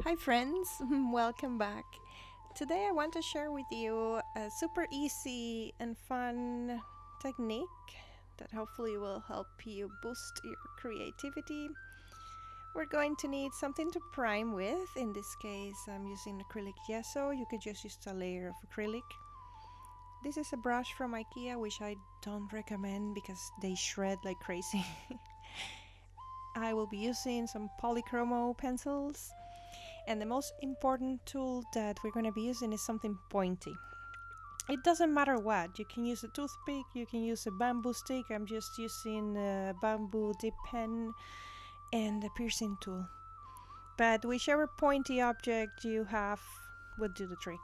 Hi friends, welcome back. Today I want to share with you a super easy and fun technique that hopefully will help you boost your creativity. We're going to need something to prime with. In this case, I'm using acrylic gesso. You could just use a layer of acrylic. This is a brush from IKEA, which I don't recommend because they shred like crazy. I will be using some polychromo pencils. And the most important tool that we're going to be using is something pointy. It doesn't matter what. You can use a toothpick, you can use a bamboo stick. I'm just using a bamboo dip pen and a piercing tool. But whichever pointy object you have would do the trick.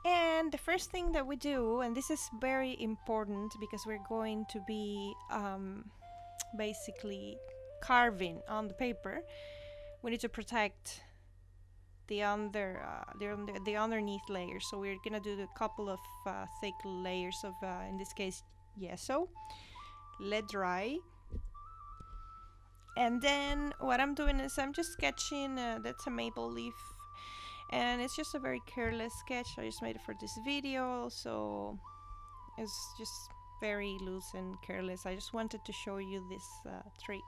And the first thing that we do, and this is very important because we're going to be basically carving on the paper, we need to protect the underneath layer. So we're gonna do a couple of thick layers of in this case gesso. Let dry. And then what I'm doing is I'm just sketching. That's a maple leaf, and it's just a very careless sketch. I just made it for this video, so it's just very loose and careless. I just wanted to show you this trick.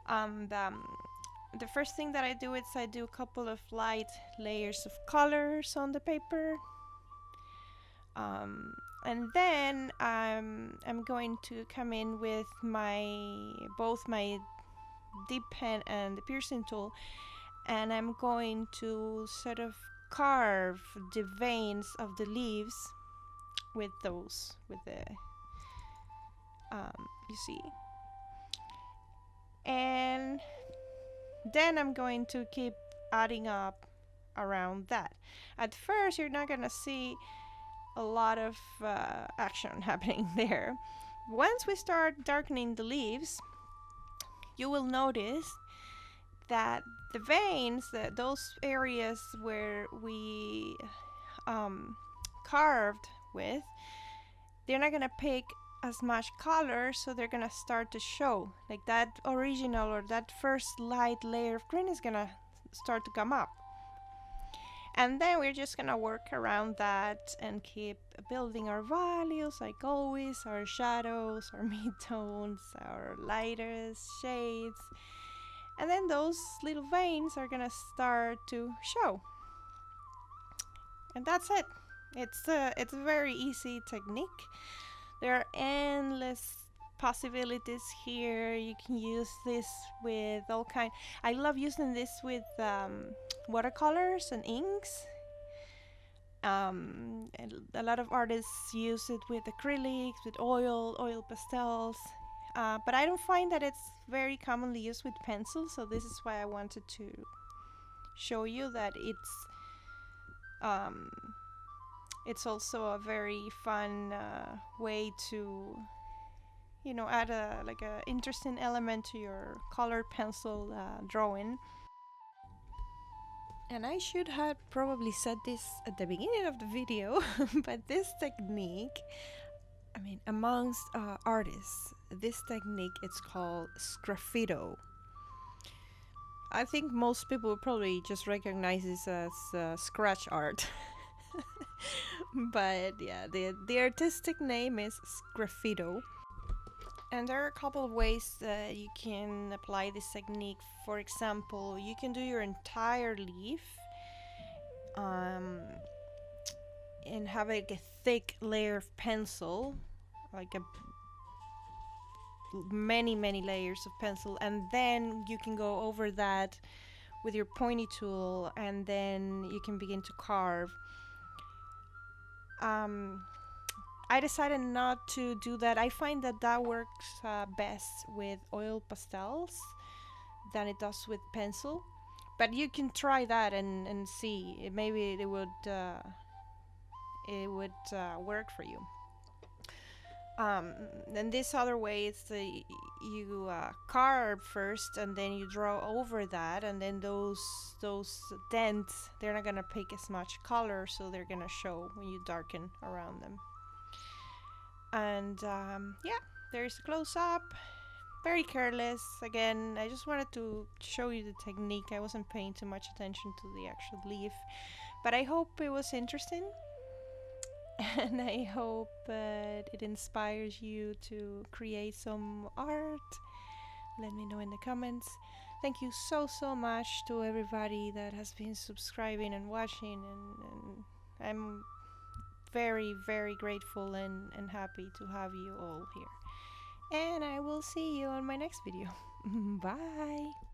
And the first thing that I do is I do a couple of light layers of colors on the paper. And then I'm going to come in with both my dip pen and the piercing tool, and I'm going to sort of carve the veins of the leaves with the you see. And then I'm going to keep adding up around that. At first, you're not gonna see a lot of action happening there. Once we start darkening the leaves, you will notice that the veins, those areas where we carved with, they're not gonna pick as much color, so they're gonna start to show. Like that original or that first light layer of green is gonna start to come up. And then we're just gonna work around that and keep building our values like always, our shadows, our midtones, our lightest shades. And then those little veins are gonna start to show. And that's it. It's a very easy technique. There are endless possibilities here. You can use this with all kind. I love using this with watercolors and inks. A lot of artists use it with acrylics, with oil pastels. But I don't find that it's very commonly used with pencils, so this is why I wanted to show you that it's also a very fun way to, you know, add a interesting element to your colored pencil drawing. And I should have probably said this at the beginning of the video, but this technique, I mean, amongst artists, this technique it's called Sgraffito. I think most people will probably just recognize this as scratch art. But yeah, the artistic name is Sgraffito. And there are a couple of ways that you can apply this technique. For example, you can do your entire leaf and have like a thick layer of pencil, like a many layers of pencil, and then you can go over that with your pointy tool, and then you can begin to carve. I decided not to do that. I find that that works best with oil pastels than it does with pencil. But you can try that and see. Maybe it would work for you. And this other way is you carve first, and then you draw over that, and then those dents, they're not gonna pick as much color, so they're gonna show when you darken around them. And yeah, there's a close up. very careless. Again, I just wanted to show you the technique. I wasn't paying too much attention to the actual leaf, but I hope it was interesting. And I hope that it inspires you to create some art. Let me know in the comments. Thank you so much to everybody that has been subscribing and watching, and I'm very grateful and happy to have you all here. And I will see you on my next video. Bye!